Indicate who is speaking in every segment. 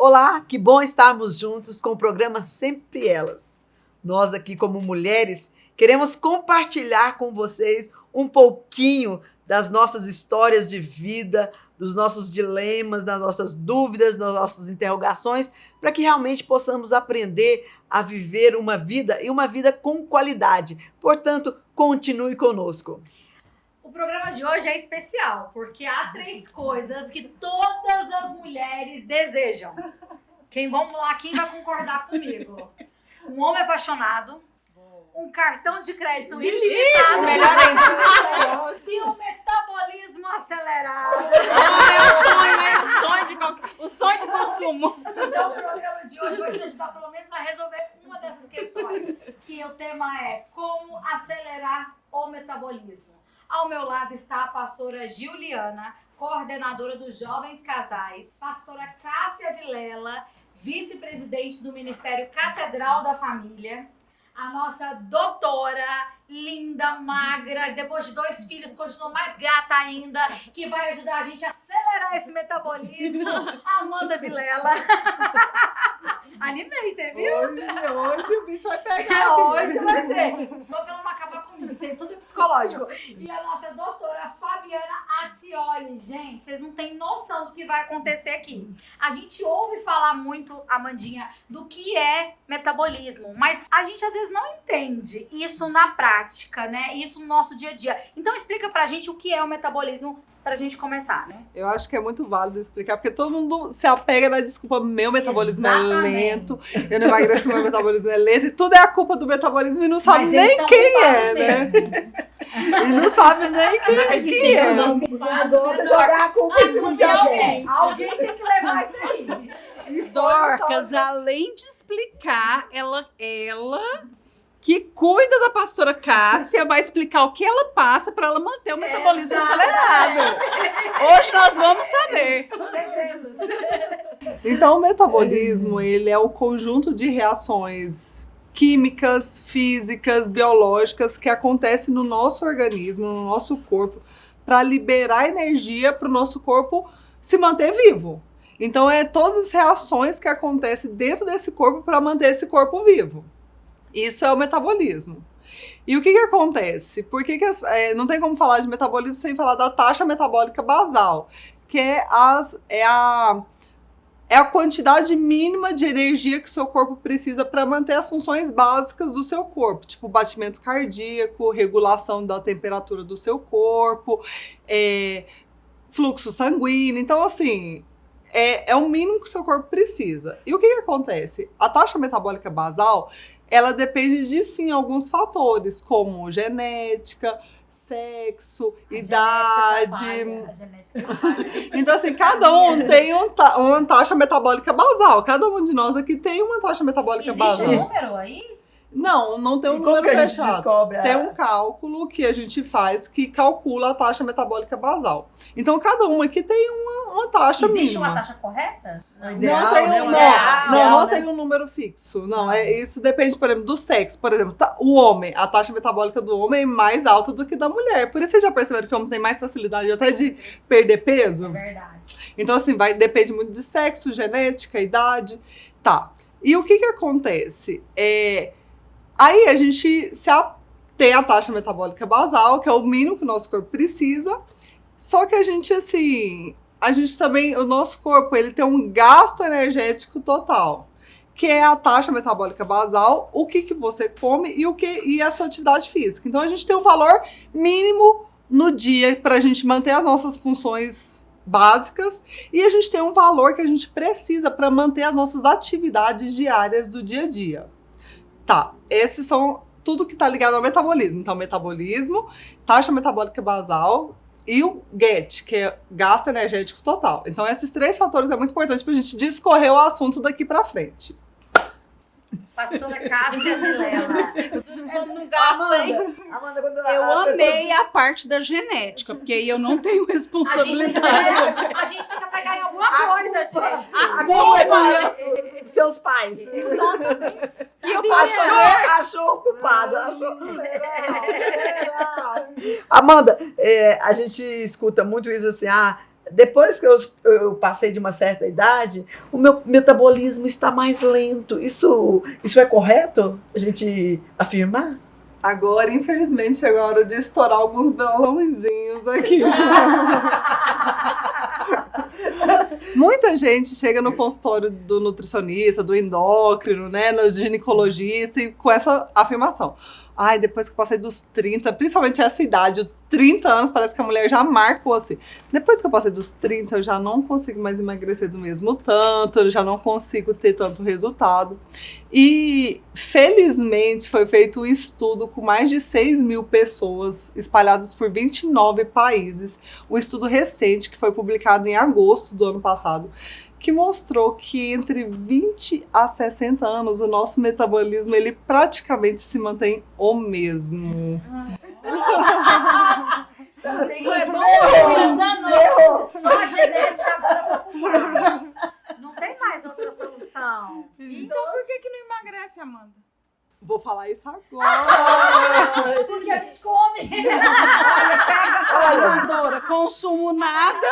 Speaker 1: Olá, que bom estarmos juntos com o programa Sempre Elas. Nós aqui, como mulheres, queremos compartilhar com vocês um pouquinho das nossas histórias de vida, dos nossos dilemas, das nossas dúvidas, das nossas interrogações, para que realmente possamos aprender a viver uma vida e uma vida com qualidade. Portanto, continue conosco.
Speaker 2: O programa de hoje é especial, porque há 3 coisas que todas as mulheres desejam. Vamos lá, quem vai concordar comigo? Um homem apaixonado, um cartão de crédito ilimitado e um metabolismo acelerado.
Speaker 3: O sonho de consumo.
Speaker 2: Então o programa de hoje vai te ajudar pelo menos a resolver uma dessas questões, que o tema é como acelerar o metabolismo. Ao meu lado está a pastora Juliana, coordenadora dos Jovens Casais, pastora Cássia Vilela, vice-presidente do Ministério Catedral da Família, a nossa doutora, linda, magra, depois de 2 filhos, continua mais gata ainda, que vai ajudar a gente a acelerar esse metabolismo, Amanda Vilela. Animei, você viu?
Speaker 4: Hoje o bicho vai pegar.
Speaker 2: Hoje vai ser. Só pra ela não acabar comigo, isso aí tudo é psicológico. E a nossa doutora Fabiana Acioli. Gente, vocês não têm noção do que vai acontecer aqui. A gente ouve falar muito, Amandinha, do que é metabolismo, mas a gente às vezes não entende isso na prática, né? Isso no nosso dia a dia. Então explica pra gente o que é o metabolismo pra gente começar, né?
Speaker 4: Eu acho que é muito válido explicar, porque todo mundo se apega na desculpa, meu metabolismo é lento, eu não emagreço porque meu metabolismo é lento, e tudo é a culpa do metabolismo e não sabe nem quem é, né? E não sabe nem quem é.
Speaker 1: Adoro jogar a culpa em cima de alguém.
Speaker 2: Alguém tem que levar isso aí.
Speaker 3: Dorcas, além de explicar, ela que cuida da pastora Cássia, vai explicar o que ela passa para ela manter o metabolismo acelerado. Hoje nós vamos saber.
Speaker 2: Segredos.
Speaker 4: Então, o metabolismo, ele é o conjunto de reações químicas, físicas, biológicas que acontecem no nosso organismo, no nosso corpo, para liberar energia para o nosso corpo se manter vivo. Então, é todas as reações que acontecem dentro desse corpo para manter esse corpo vivo. Isso é o metabolismo. E o que acontece? Por que não tem como falar de metabolismo sem falar da taxa metabólica basal, que é a quantidade mínima de energia que o seu corpo precisa para manter as funções básicas do seu corpo, tipo batimento cardíaco, regulação da temperatura do seu corpo, fluxo sanguíneo. Então, assim, é o mínimo que o seu corpo precisa. E o que acontece? A taxa metabólica basal, ela depende de, sim, alguns fatores, como genética, sexo, idade. Então, assim, cada um tem uma taxa metabólica basal. Cada um de nós aqui tem uma taxa metabólica basal.
Speaker 2: Existe um número aí?
Speaker 4: Não tem um
Speaker 1: E
Speaker 4: número
Speaker 1: como que a gente
Speaker 4: fechado.
Speaker 1: descobre?
Speaker 4: Tem um cálculo que a gente faz que calcula a taxa metabólica basal. Então, cada um aqui tem uma taxa mínima.
Speaker 2: Existe uma taxa correta?
Speaker 4: Não tem um número fixo. Não, isso depende, por exemplo, do sexo. Por exemplo, o homem, a taxa metabólica do homem é mais alta do que da mulher. Por isso vocês já perceberam que o homem tem mais facilidade até de perder peso?
Speaker 2: É verdade.
Speaker 4: Então, assim, depende muito de sexo, genética, idade. Tá. E o que acontece? Aí a gente tem a taxa metabólica basal, que é o mínimo que o nosso corpo precisa. Só que a gente também, o nosso corpo, ele tem um gasto energético total, que é a taxa metabólica basal, o que você come e a sua atividade física. Então a gente tem um valor mínimo no dia para a gente manter as nossas funções básicas, e a gente tem um valor que a gente precisa para manter as nossas atividades diárias do dia a dia. Tá, esses são tudo que está ligado ao metabolismo. Então, metabolismo, taxa metabólica basal e o GET, que é gasto energético total. Então, esses 3 fatores é muito importante para a gente discorrer o assunto daqui para frente.
Speaker 2: Pastora Cássia Vilela.
Speaker 1: Amanda, quando
Speaker 3: Eu amei a parte da genética, porque aí eu não tenho responsabilidade.
Speaker 2: A gente tem que pegar em alguma coisa, gente.
Speaker 1: A culpa é dos seus pais.
Speaker 3: Que eu
Speaker 1: Achou o culpado. Amanda, a gente escuta muito isso assim, depois que eu passei de uma certa idade, o meu metabolismo está mais lento. Isso é correto a gente afirmar?
Speaker 4: Agora, infelizmente, chegou a hora de estourar alguns balãozinhos aqui. Muita gente chega no consultório do nutricionista, do endócrino, né, no ginecologista, e com essa afirmação. Ai, depois que eu passei dos 30, principalmente essa idade, os 30 anos, parece que a mulher já marcou assim. Depois que eu passei dos 30, eu já não consigo mais emagrecer do mesmo tanto, eu já não consigo ter tanto resultado. E, felizmente, foi feito um estudo com mais de 6.000 pessoas espalhadas por 29 países. Um estudo recente que foi publicado em agosto do ano passado, que mostrou que entre 20 a 60 anos o nosso metabolismo ele praticamente se mantém o mesmo.
Speaker 3: Isso é bom.
Speaker 2: Só a genética agora preocupada. Não tem mais outra solução.
Speaker 5: Então por que não emagrece, Amanda?
Speaker 4: Vou falar isso agora.
Speaker 2: Porque a gente come.
Speaker 3: Olha, Dora, consumo nada.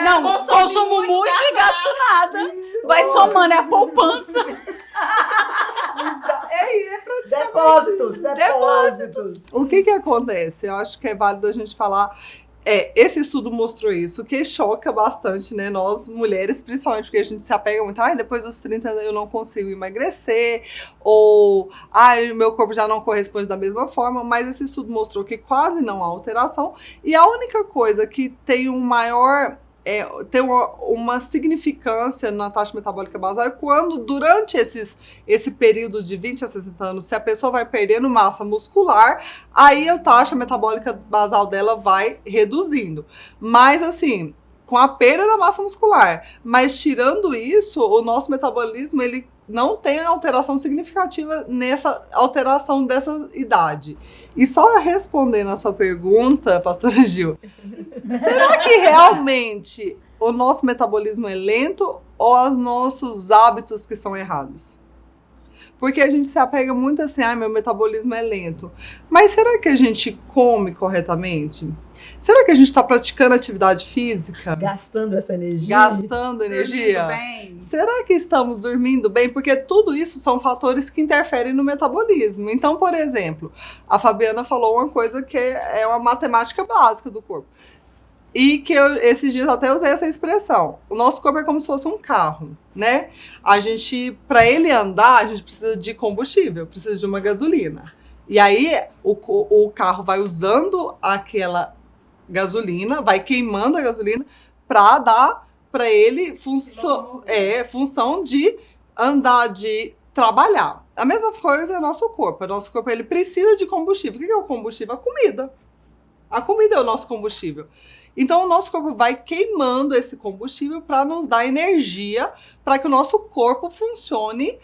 Speaker 3: Não, consumo muito e gasto nada. Vai somando, é a poupança.
Speaker 4: É praticamente
Speaker 1: Depósitos.
Speaker 4: O que acontece? Eu acho que é válido a gente falar. Esse estudo mostrou isso, que choca bastante, né? Nós, mulheres, principalmente porque a gente se apega muito. Depois dos 30 eu não consigo emagrecer, ou o meu corpo já não corresponde da mesma forma, mas esse estudo mostrou que quase não há alteração, e a única coisa que tem um maior... tem uma significância na taxa metabólica basal é quando, durante esse período de 20 a 60 anos, se a pessoa vai perdendo massa muscular, aí a taxa metabólica basal dela vai reduzindo. Mas, assim, com a perda da massa muscular. Mas, tirando isso, o nosso metabolismo, ele não tem alteração significativa nessa alteração dessa idade. E só respondendo a sua pergunta, pastora Gil, será que realmente o nosso metabolismo é lento ou os nossos hábitos que são errados? Porque a gente se apega muito assim, meu metabolismo é lento. Mas será que a gente come corretamente? Será que a gente está praticando atividade física?
Speaker 1: Gastando essa energia.
Speaker 4: Gastando energia?
Speaker 3: Bem.
Speaker 4: Será que estamos dormindo bem? Porque tudo isso são fatores que interferem no metabolismo. Então, por exemplo, a Fabiana falou uma coisa que é uma matemática básica do corpo. E que eu, esses dias, até usei essa expressão. O nosso corpo é como se fosse um carro, né? Para ele andar, a gente precisa de combustível, precisa de uma gasolina. E aí, o carro vai usando aquela gasolina, vai queimando a gasolina para dar para ele função de andar, de trabalhar. A mesma coisa é o nosso corpo. O nosso corpo ele precisa de combustível. O que é o combustível? A comida. A comida é o nosso combustível. Então, o nosso corpo vai queimando esse combustível para nos dar energia, para que o nosso corpo funcione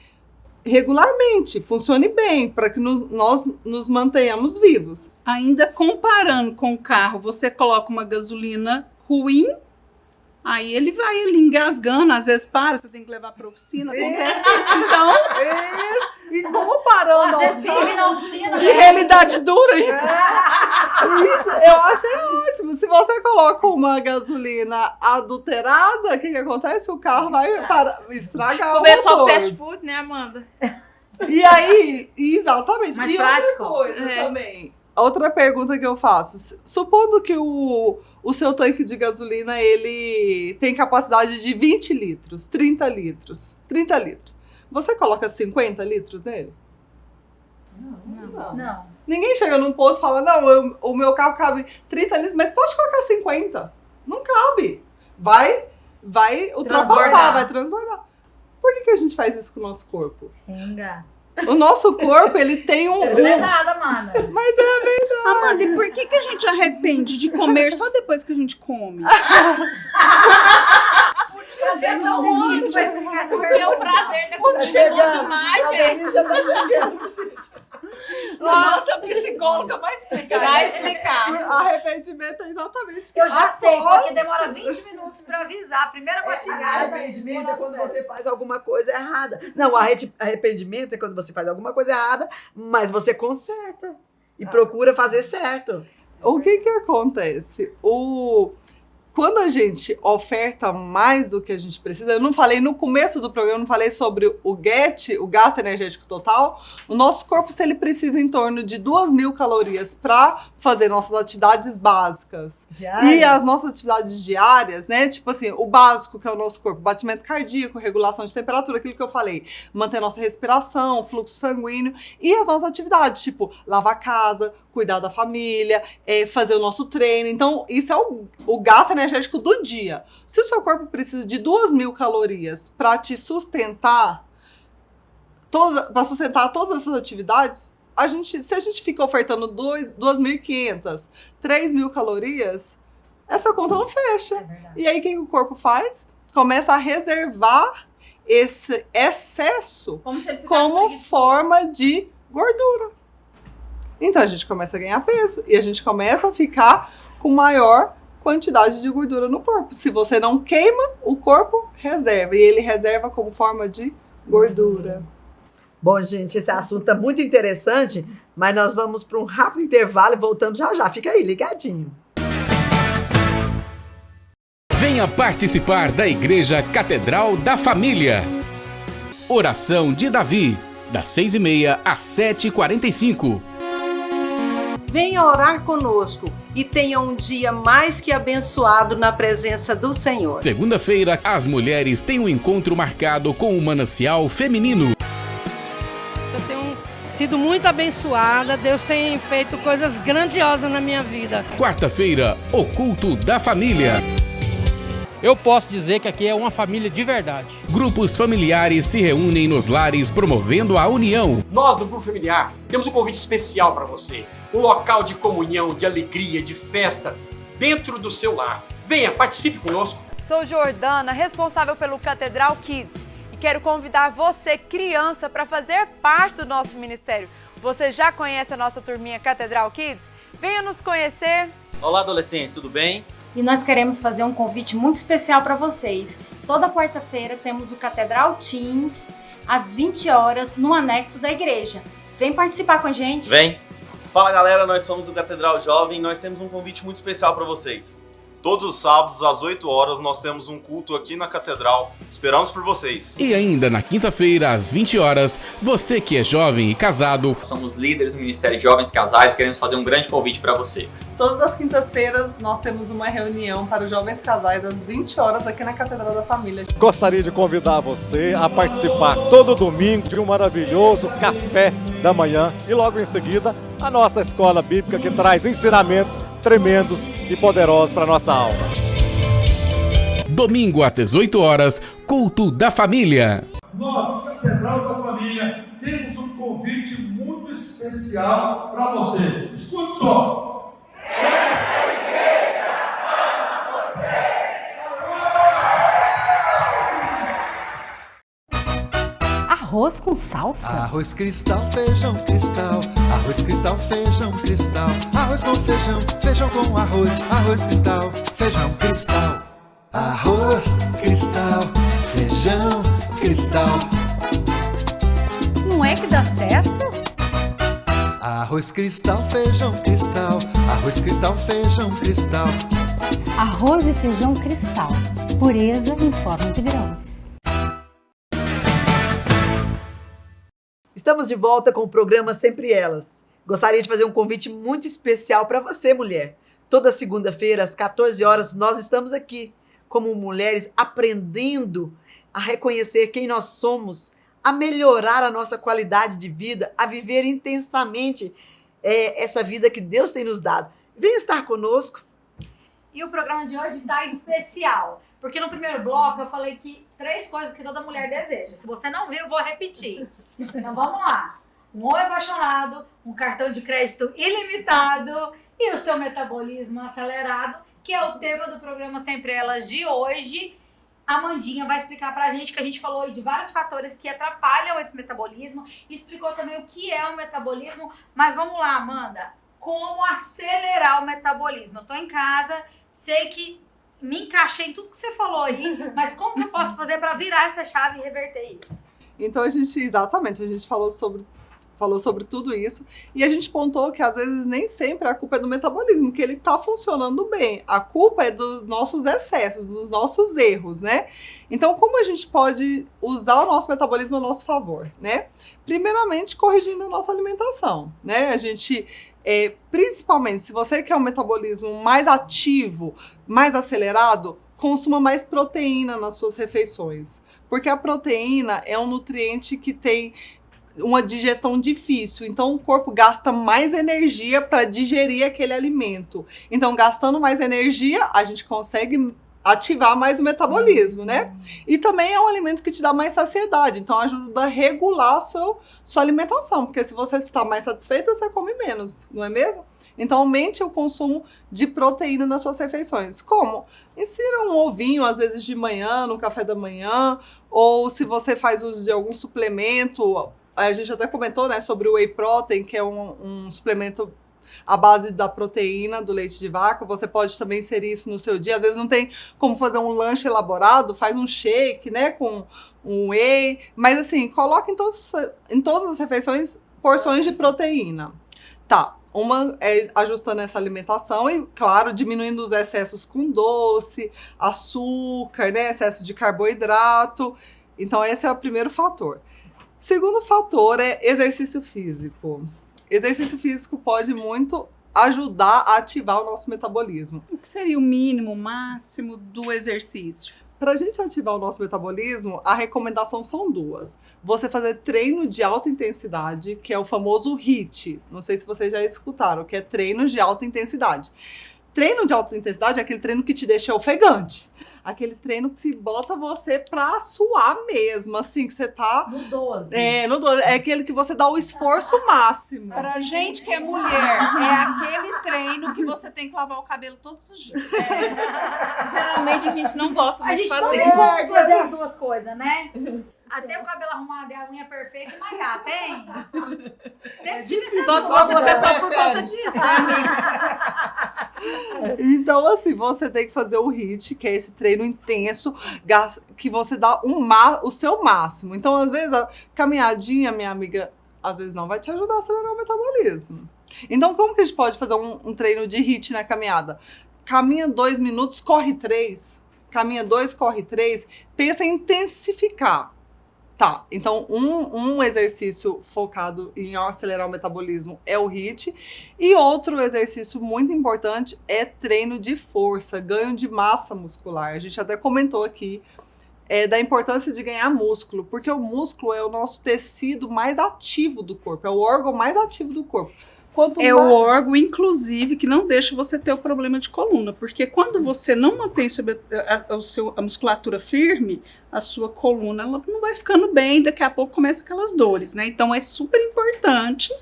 Speaker 4: regularmente, funcione bem, para que nós nos mantenhamos vivos.
Speaker 3: Ainda comparando com o carro, você coloca uma gasolina ruim, aí ele vai ali engasgando, às vezes para, você tem que levar para a oficina, acontece isso, então...
Speaker 4: Isso. E comparando...
Speaker 2: Às vezes vive na oficina.
Speaker 3: Que realidade dura isso!
Speaker 4: Isso, eu achei ótimo. Se você coloca uma gasolina adulterada, o que acontece? O carro vai estragar o
Speaker 5: Começou o
Speaker 4: motor.
Speaker 5: fast food, né, Amanda?
Speaker 4: E aí, exatamente.
Speaker 2: Mais
Speaker 4: e
Speaker 2: prático.
Speaker 4: outra coisa também. Outra pergunta que eu faço. Supondo que o seu tanque de gasolina, ele tem capacidade de 20 litros, 30 litros. Você coloca 50 litros nele?
Speaker 2: Não.
Speaker 4: Ninguém chega num posto e fala, não, o meu carro cabe 30 litros, mas pode colocar 50. Não cabe. Vai ultrapassar, vai transbordar. Por que a gente faz isso com o nosso corpo?
Speaker 2: Renga.
Speaker 4: O nosso corpo, ele tem um...
Speaker 2: Pesada, Amanda.
Speaker 4: Mas é verdade.
Speaker 3: Amanda, e por que a gente arrepende de comer só depois que a gente come?
Speaker 2: Você é tão delícia, vai ficar essa
Speaker 5: Porque
Speaker 2: pergunta.
Speaker 5: o prazer da
Speaker 1: Tá
Speaker 5: comida
Speaker 1: chegando.
Speaker 5: chegou demais,
Speaker 1: A
Speaker 5: gente.
Speaker 1: Denise já tá chegando, gente.
Speaker 3: Nossa psicóloga vai explicar.
Speaker 5: Vai explicar.
Speaker 4: Arrependimento é exatamente que
Speaker 2: Eu já sei,
Speaker 4: após-
Speaker 2: porque demora 20 minutos pra avisar. A primeira mastigada.
Speaker 1: Arrependimento é quando você faz alguma coisa errada. Não, arrependimento é quando você faz alguma coisa errada, mas você conserta e procura fazer certo.
Speaker 4: O que acontece? quando a gente oferta mais do que a gente precisa, eu não falei no começo do programa, eu não falei sobre o GET, o gasto energético total. O nosso corpo, se ele precisa em torno de 2.000 calorias para fazer nossas atividades básicas. E as nossas atividades diárias, né? Tipo assim, o básico que é o nosso corpo, batimento cardíaco, regulação de temperatura, aquilo que eu falei, manter nossa respiração, fluxo sanguíneo, e as nossas atividades, tipo, lavar a casa, cuidar da família, fazer o nosso treino. Então, isso é o gasto energético do dia. Se o seu corpo precisa de 2.000 calorias para te sustentar, para sustentar todas essas atividades, se a gente fica ofertando 2.500, 3.000 calorias, essa conta não fecha. E aí, o que o corpo faz? Começa a reservar esse excesso como forma de gordura. Então, a gente começa a ganhar peso e a gente começa a ficar com maior quantidade de gordura no corpo. Se você não queima, o corpo reserva. E ele reserva como forma de gordura.
Speaker 1: Bom, gente, esse assunto é muito interessante, mas nós vamos para um rápido intervalo e voltamos já já. Fica aí, ligadinho.
Speaker 6: Venha participar da Igreja Catedral da Família. Oração de Davi, das 6h30 às 7h45.
Speaker 7: Venha orar conosco e tenha um dia mais que abençoado na presença do Senhor.
Speaker 6: Segunda-feira, as mulheres têm um encontro marcado com o Manancial Feminino.
Speaker 8: Eu tenho sido muito abençoada, Deus tem feito coisas grandiosas na minha vida.
Speaker 6: Quarta-feira, o Culto da Família.
Speaker 9: Eu posso dizer que aqui é uma família de verdade.
Speaker 6: Grupos familiares se reúnem nos lares promovendo a união.
Speaker 10: Nós, do Grupo Familiar, temos um convite especial para você. Um local de comunhão, de alegria, de festa, dentro do seu lar. Venha, participe conosco.
Speaker 11: Sou Jordana, responsável pelo Catedral Kids. E quero convidar você, criança, para fazer parte do nosso ministério. Você já conhece a nossa turminha Catedral Kids? Venha nos conhecer.
Speaker 12: Olá, adolescentes, tudo bem?
Speaker 13: E nós queremos fazer um convite muito especial para vocês. Toda quarta-feira temos o Catedral Teens, às 20 horas, no anexo da igreja. Vem participar com a gente.
Speaker 12: Vem! Fala, galera, nós somos do Catedral Jovem e nós temos um convite muito especial para vocês.
Speaker 14: Todos os sábados, às 8 horas, nós temos um culto aqui na Catedral. Esperamos por vocês.
Speaker 6: E ainda na quinta-feira, às 20 horas, você que é jovem e casado.
Speaker 15: Somos líderes do Ministério de Jovens Casais e queremos fazer um grande convite para você.
Speaker 4: Todas as quintas-feiras, nós temos uma reunião para os jovens casais às 20 horas aqui na Catedral da Família.
Speaker 16: Gostaria de convidar você a participar todo domingo de um maravilhoso café da manhã e logo em seguida a nossa escola bíblica que traz ensinamentos tremendos e poderosos para a nossa alma.
Speaker 6: Domingo às 18 horas, Culto da Família.
Speaker 17: Nós, Catedral da Família, temos um convite muito especial para você. Escute só. Essa igreja ama você.
Speaker 18: Arroz com salsa?
Speaker 19: Arroz cristal, feijão cristal. Arroz cristal, feijão cristal. Arroz com feijão, feijão com arroz. Arroz cristal, feijão cristal. Arroz cristal, feijão cristal.
Speaker 18: Não é que dá certo?
Speaker 19: Arroz cristal, feijão cristal. Arroz cristal, feijão cristal.
Speaker 18: Arroz e feijão cristal. Pureza em forma de grãos.
Speaker 1: Estamos de volta com o programa Sempre Elas. Gostaria de fazer um convite muito especial para você, mulher. Toda segunda-feira, às 14 horas, nós estamos aqui, como mulheres, aprendendo a reconhecer quem nós somos, a melhorar a nossa qualidade de vida, a viver intensamente essa vida que Deus tem nos dado. Venha estar conosco.
Speaker 2: E o programa de hoje está especial, porque no primeiro bloco eu falei que 3 coisas que toda mulher deseja. Se você não viu, eu vou repetir. Então vamos lá. Um homem apaixonado, um cartão de crédito ilimitado e o seu metabolismo acelerado, que é o tema do programa Sempre Elas de hoje. A Amandinha vai explicar pra gente, que a gente falou aí de vários fatores que atrapalham esse metabolismo, e explicou também o que é o metabolismo. Mas vamos lá, Amanda, como acelerar o metabolismo? Eu tô em casa, sei que me encaixei em tudo que você falou aí, mas como que eu posso fazer para virar essa chave e reverter isso?
Speaker 4: Então a gente falou sobre falou sobre tudo isso, e a gente pontou que às vezes nem sempre a culpa é do metabolismo, que ele tá funcionando bem. A culpa é dos nossos excessos, dos nossos erros, né? Então, como a gente pode usar o nosso metabolismo a nosso favor, né? Primeiramente, corrigindo a nossa alimentação, né? A gente, principalmente, se você quer um metabolismo mais ativo, mais acelerado, consuma mais proteína nas suas refeições, porque a proteína é um nutriente que tem uma digestão difícil, então o corpo gasta mais energia para digerir aquele alimento. Então, gastando mais energia, a gente consegue ativar mais o metabolismo, né? E também é um alimento que te dá mais saciedade, então ajuda a regular a sua alimentação, porque se você está mais satisfeita, você come menos, não é mesmo? Então, aumente o consumo de proteína nas suas refeições. Como? Insira um ovinho, às vezes de manhã, no café da manhã, ou se você faz uso de algum suplemento. A gente até comentou, né, sobre o whey protein, que é um suplemento à base da proteína do leite de vaca. Você pode também inserir isso no seu dia. Às vezes não tem como fazer um lanche elaborado, faz um shake, né, com um whey. Mas assim, coloca em todas as refeições porções de proteína. Tá, uma é ajustando essa alimentação e, claro, diminuindo os excessos com doce, açúcar, né, excesso de carboidrato. Então esse é o primeiro fator. Segundo fator é exercício físico. Exercício físico pode muito ajudar a ativar o nosso metabolismo.
Speaker 3: O que seria o mínimo, o máximo do exercício?
Speaker 4: Para a gente ativar o nosso metabolismo, a recomendação são duas. Você fazer treino de alta intensidade, que é o famoso HIIT. Não sei se vocês já escutaram, que é treino de alta intensidade. Treino de alta intensidade é aquele treino que te deixa ofegante. Aquele treino que se bota você pra suar mesmo, assim, que você tá...
Speaker 2: No 12.
Speaker 4: No 12. É aquele que você dá o esforço máximo.
Speaker 3: Pra gente que é mulher, é aquele treino que você tem que lavar o cabelo todos os dias.
Speaker 5: Geralmente a gente não gosta
Speaker 2: A
Speaker 5: muito de
Speaker 2: gente não
Speaker 5: fazer.
Speaker 2: tem como fazer as duas coisas, né? Até o cabelo arrumado e a unha perfeita e malhar, tem? Sempre tive esse
Speaker 5: Só se você só por conta disso, né, amiga?
Speaker 4: Então, assim, você tem que fazer o HIIT, que é esse treino intenso, que você dá o seu máximo. Então, às vezes, a caminhadinha, minha amiga, às vezes não vai te ajudar a acelerar o metabolismo. Então, como que a gente pode fazer um treino de HIIT na caminhada? Caminha 2 minutos, corre 3. Caminha 2, corre 3. Pensa em intensificar. Tá, então um exercício focado em acelerar o metabolismo é o HIIT, e outro exercício muito importante é treino de força, ganho de massa muscular. A gente até comentou aqui da importância de ganhar músculo, porque o músculo é o nosso tecido mais ativo do corpo, é o órgão mais ativo do corpo.
Speaker 3: O órgão, inclusive, que não deixa você ter o problema de coluna, porque quando você não mantém a musculatura firme, a sua coluna ela não vai ficando bem, daqui a pouco começa aquelas dores, né? Então é super importante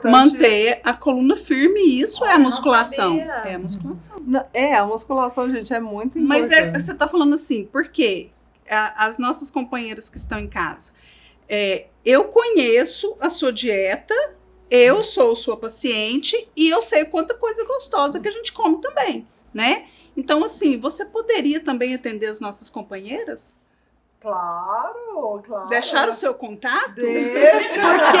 Speaker 3: manter a coluna firme, e isso é a musculação. É a musculação.
Speaker 4: A musculação, gente, é muito importante.
Speaker 3: Mas você tá falando assim, por quê? As nossas companheiras que estão em casa, eu conheço a sua dieta, eu sou sua paciente e eu sei quanta coisa gostosa que a gente come também, né? Então, assim, você poderia também atender as nossas companheiras?
Speaker 4: Claro.
Speaker 3: Deixar o seu contato?
Speaker 4: Deixa.
Speaker 3: Porque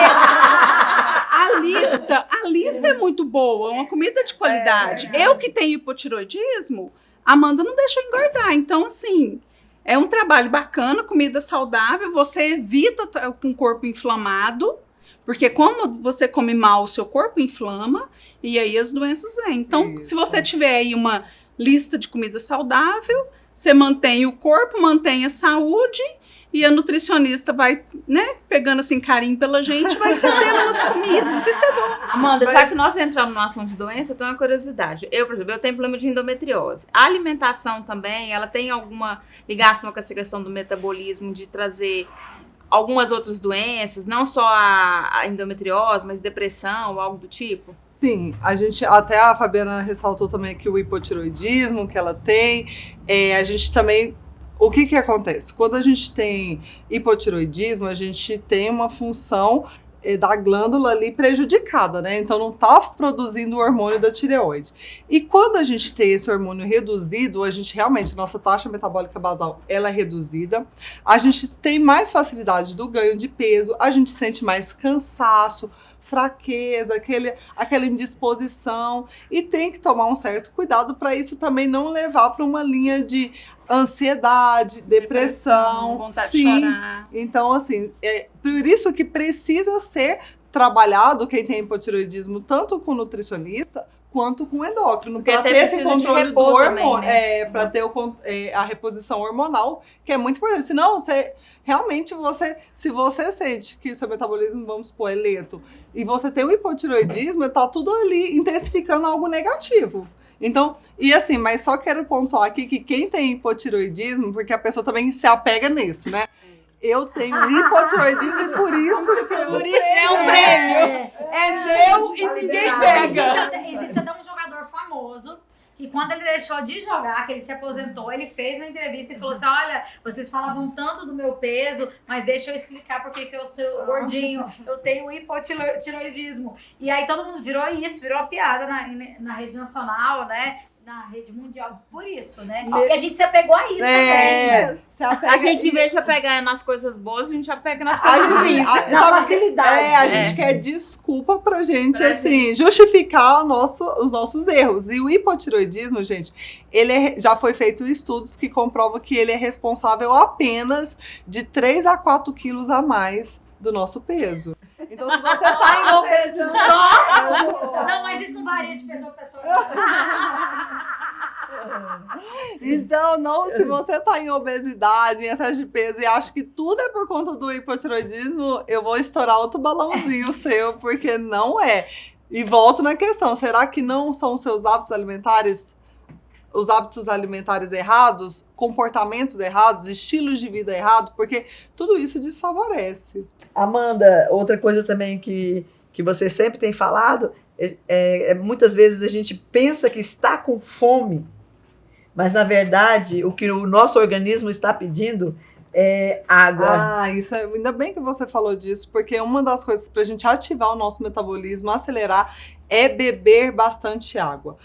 Speaker 3: a lista é muito boa, é uma comida de qualidade. Eu que tenho hipotiroidismo, a Amanda não deixa eu engordar. Então, assim, é um trabalho bacana, comida saudável, você evita um corpo inflamado, porque como você come mal, o seu corpo inflama e aí as doenças vêm. Então, se você tiver aí uma lista de comida saudável, você mantém o corpo, mantém a saúde e a nutricionista vai, né, pegando assim carinho pela gente, vai cedendo nas comidas. Isso é bom.
Speaker 5: Amanda, já que nós entramos no assunto de doença, eu tenho uma curiosidade. Eu, por exemplo, eu tenho problema de endometriose. A alimentação também, ela tem alguma ligação com essa questão do metabolismo, de trazer algumas outras doenças, não só a endometriose, mas depressão ou algo do tipo?
Speaker 4: Sim, até a Fabiana ressaltou também aqui o hipotiroidismo que ela tem. A gente também, o que acontece? Quando a gente tem hipotiroidismo, a gente tem uma função da glândula ali prejudicada, né? Então não tá produzindo o hormônio da tireoide. E quando a gente tem esse hormônio reduzido, a gente realmente, nossa taxa metabólica basal, ela é reduzida, a gente tem mais facilidade do ganho de peso, a gente sente mais cansaço, fraqueza, aquela indisposição, e tem que tomar um certo cuidado para isso também não levar para uma linha de ansiedade, depressão,
Speaker 5: vontade
Speaker 4: sim.
Speaker 5: de chorar.
Speaker 4: Então, assim, é por isso que precisa ser trabalhado quem tem hipotireoidismo tanto com nutricionista quanto com endócrino, para ter esse controle do hormônio,
Speaker 5: também, né?
Speaker 4: para ter a reposição hormonal, que é muito importante. Senão, se você sente que seu metabolismo, vamos supor, é lento, e você tem o hipotireoidismo, tá tudo ali intensificando algo negativo. Então, e assim, mas só quero pontuar aqui que quem tem hipotireoidismo, porque a pessoa também se apega nisso, né? Eu tenho hipotireoidismo e por isso que
Speaker 5: é um prêmio. É meu e ninguém pega.
Speaker 2: Existe até um jogador famoso que quando ele deixou de jogar, que ele se aposentou, ele fez uma entrevista e falou assim, olha, vocês falavam tanto do meu peso, mas deixa eu explicar por que eu sou gordinho, eu tenho hipotireoidismo. E aí todo mundo virou uma piada na rede nacional, né? Na rede mundial, por isso, né? E a gente se apegou a isso também.
Speaker 5: A gente, em vez de apegar nas coisas boas, a gente apega nas coisas ruins.
Speaker 2: Na facilidade.
Speaker 4: A gente quer desculpa pra gente, assim, justificar os nossos erros. E o hipotireoidismo, gente, já foi feito estudos que comprovam que ele é responsável apenas de 3 a 4 quilos a mais do nosso peso. Então, se você tá em obesidade...
Speaker 2: Não, mas isso não varia de pessoa a pessoa.
Speaker 4: Então, se você tá em obesidade, em excesso de peso e acha que tudo é por conta do hipotireoidismo, eu vou estourar outro balãozinho seu, porque não é. E volto na questão, será que não são os seus hábitos alimentares, os hábitos alimentares errados, comportamentos errados, estilos de vida errados? Porque tudo isso desfavorece.
Speaker 1: Amanda, outra coisa também que você sempre tem falado, muitas vezes a gente pensa que está com fome, mas na verdade o que o nosso organismo está pedindo é água.
Speaker 4: Isso ainda bem que você falou disso, porque uma das coisas para a gente ativar o nosso metabolismo, acelerar, é beber bastante água.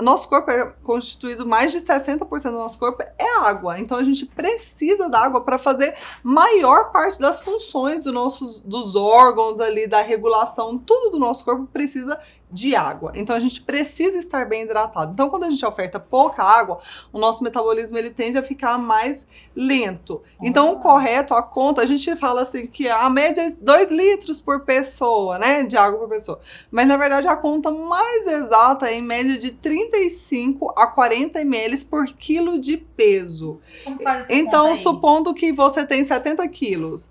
Speaker 4: Nosso corpo é constituído, mais de 60% do nosso corpo é água. Então a gente precisa da água para fazer maior parte das funções dos órgãos ali, da regulação, tudo do nosso corpo precisa de água. Então a gente precisa estar bem hidratado. Então quando a gente oferta pouca água, o nosso metabolismo ele tende a ficar mais lento. Então o correto, a conta, a gente fala assim que a média é 2 litros por pessoa, né, de água por pessoa. Mas na verdade a conta mais exata é em média de 35 a 40 ml por quilo de peso.
Speaker 2: Como faz essa
Speaker 4: então,
Speaker 2: conta aí?
Speaker 4: supondo que você tem 70 quilos,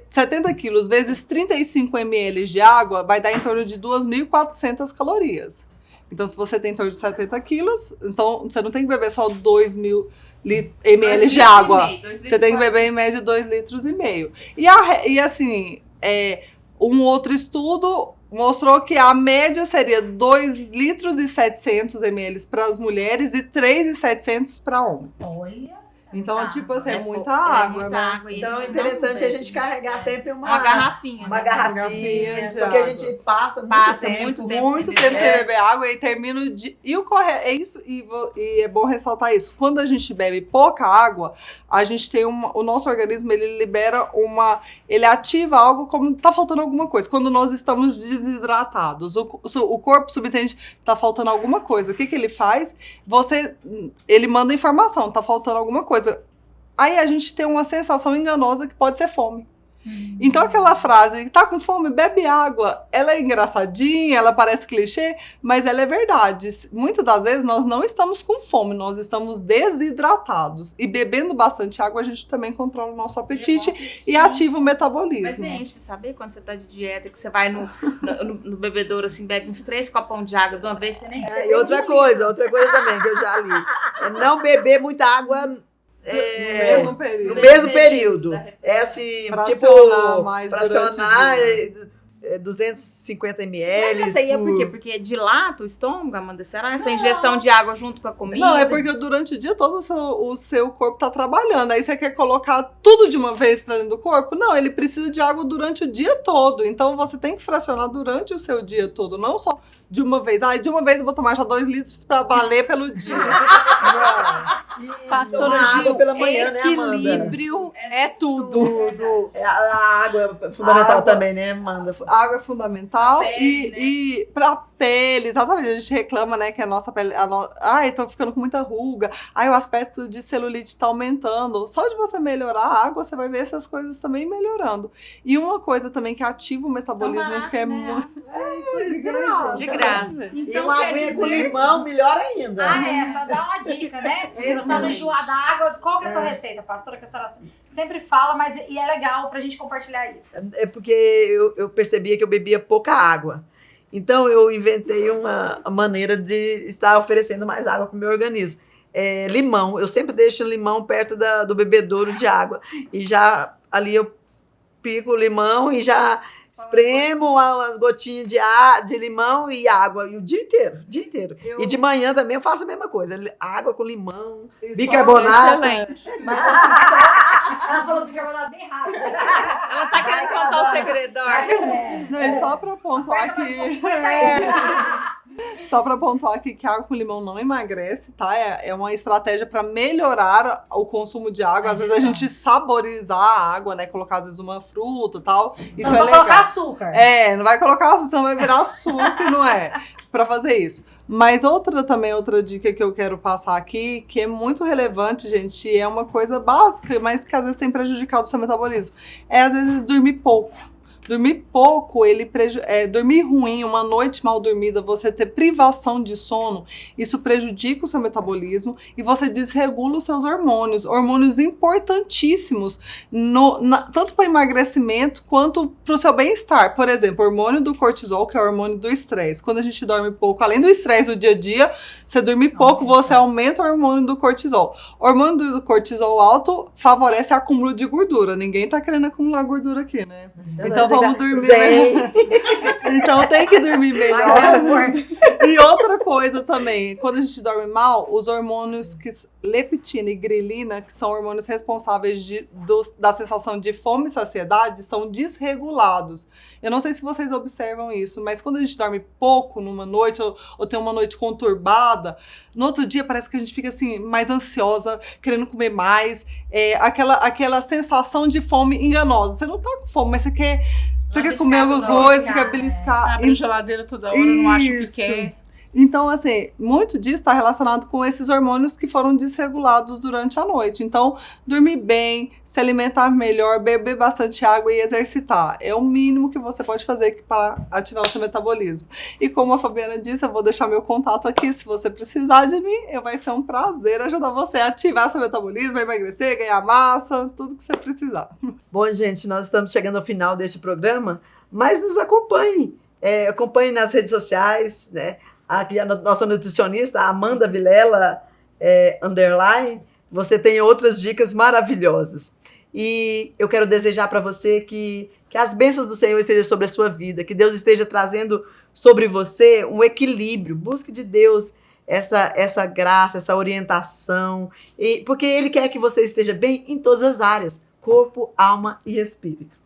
Speaker 4: 70 quilos vezes 35 ml de água vai dar em torno de 2.400 calorias. Então, se você tem em torno de 70 quilos, então você não tem que beber só 2.000 ml de água. Você tem que beber em média 2,5 litros. E assim, um outro estudo mostrou que a média seria 2,7 litros ml para as mulheres e 3,700 para homens.
Speaker 2: Olha.
Speaker 4: Então, tipo assim, é muita água, né?
Speaker 5: Água,
Speaker 1: então é interessante a gente carregar sempre uma
Speaker 5: garrafinha.
Speaker 1: Uma garrafinha,
Speaker 4: de
Speaker 1: porque
Speaker 4: água.
Speaker 1: a gente passa
Speaker 5: muito
Speaker 4: tempo sem beber água e termina de... E o correto é isso, e é bom ressaltar isso. Quando a gente bebe pouca água, a gente tem o nosso organismo, ele libera ele ativa algo como tá faltando alguma coisa. Quando nós estamos desidratados, o corpo subentende tá faltando alguma coisa. O que ele faz? Ele manda informação, tá faltando alguma coisa. Aí a gente tem uma sensação enganosa que pode ser fome. Então aquela frase, tá com fome, bebe água, ela é engraçadinha, ela parece clichê, mas ela é verdade. Muitas das vezes nós não estamos com fome, nós estamos desidratados. E bebendo bastante água, a gente também controla o nosso apetite e ativa o metabolismo.
Speaker 5: Mas gente, sabe quando você tá de dieta, que você vai no bebedouro, assim, bebe uns 3 copão de água de uma vez, você nem...
Speaker 1: E outra coisa também que eu já li, é não beber muita água... no mesmo período. É assim,
Speaker 4: fracionar mais
Speaker 1: fracionar, 250 ml.
Speaker 5: Mas essa aí é por quê? Porque dilata o estômago, Amanda? Será essa ingestão de água junto com a comida?
Speaker 4: Não, é porque durante o dia todo o seu corpo tá trabalhando. Aí você quer colocar tudo de uma vez pra dentro do corpo? Não, ele precisa de água durante o dia todo. Então você tem que fracionar durante o seu dia todo, não só de uma vez. De uma vez eu vou tomar já 2 litros pra valer pelo dia.
Speaker 3: Pastora Gil,
Speaker 1: pela manhã,
Speaker 3: equilíbrio é tudo.
Speaker 1: A água é fundamental também, né, Amanda?
Speaker 4: A água é fundamental e pra pele, exatamente. A gente reclama, né, que a nossa pele... Ai, tô ficando com muita ruga. Ai, o aspecto de celulite tá aumentando. Só de você melhorar a água, você vai ver essas coisas também melhorando. E uma coisa também que ativa o metabolismo, que é muito...
Speaker 1: De graça.
Speaker 5: De graça.
Speaker 1: E uma aguinha com limão, melhor ainda.
Speaker 2: Só dá uma dica, né? Você não enjoar da água, qual que é a sua receita, pastora? Que a senhora sempre fala, mas e é legal pra gente compartilhar isso.
Speaker 1: É porque eu percebia que eu bebia pouca água. Então eu inventei uma maneira de estar oferecendo mais água pro meu organismo. Limão. Eu sempre deixo limão perto do bebedouro de água. E já ali eu pico o limão e já espremo as gotinhas de limão e água, e o dia inteiro. E de manhã também eu faço a mesma coisa, água com limão, bicarbonato.
Speaker 2: Ela falou bicarbonato bem rápido.
Speaker 5: Ela tá querendo contar o segredo.
Speaker 4: Não, é só pra pontuar aqui. Só para pontuar aqui que água com limão não emagrece, tá? É uma estratégia para melhorar o consumo de água. Às vezes a gente saborizar a água, né? Colocar às vezes uma fruta e tal. Isso
Speaker 2: não
Speaker 4: é
Speaker 2: vai
Speaker 4: legal.
Speaker 2: Colocar açúcar.
Speaker 4: Não vai colocar açúcar, senão vai virar açúcar, não é? Para fazer isso. Mas outra dica que eu quero passar aqui, que é muito relevante, gente, é uma coisa básica, mas que às vezes tem prejudicado o seu metabolismo. É às vezes dormir pouco. Dormir pouco, dormir ruim, uma noite mal dormida, você ter privação de sono, isso prejudica o seu metabolismo e você desregula os seus hormônios importantíssimos, tanto para emagrecimento quanto para o seu bem-estar. Por exemplo, o hormônio do cortisol, que é o hormônio do estresse. Quando a gente dorme pouco, além do estresse do dia a dia, você dormir pouco, você aumenta o hormônio do cortisol. O hormônio do cortisol alto favorece acúmulo de gordura. Ninguém tá querendo acumular gordura aqui, né? Então vamos dormir, né? Então tem que dormir melhor. E outra coisa também, quando a gente dorme mal, os hormônios leptina e grelina, que são hormônios responsáveis da sensação de fome e saciedade, são desregulados. Eu não sei se vocês observam isso, mas quando a gente dorme pouco numa noite, ou tem uma noite conturbada, no outro dia parece que a gente fica assim, mais ansiosa, querendo comer mais, aquela sensação de fome enganosa. Você não tá com fome, mas você quer comer alguma coisa, você quer beliscar.
Speaker 3: Abre a geladeira toda hora, não acha o que quer.
Speaker 4: Então, assim, muito disso está relacionado com esses hormônios que foram desregulados durante a noite. Então, dormir bem, se alimentar melhor, beber bastante água e exercitar. É o mínimo que você pode fazer para ativar o seu metabolismo. E como a Fabiana disse, eu vou deixar meu contato aqui. Se você precisar de mim, vai ser um prazer ajudar você a ativar seu metabolismo, a emagrecer, ganhar massa, tudo que você precisar.
Speaker 1: Bom, gente, nós estamos chegando ao final deste programa, mas nos acompanhem. Acompanhe nas redes sociais, né? Aqui a nossa nutricionista, a Amanda Vilela, _, você tem outras dicas maravilhosas. E eu quero desejar para você que as bênçãos do Senhor estejam sobre a sua vida, que Deus esteja trazendo sobre você um equilíbrio. Busque de Deus essa graça, essa orientação, porque Ele quer que você esteja bem em todas as áreas, corpo, alma e espírito.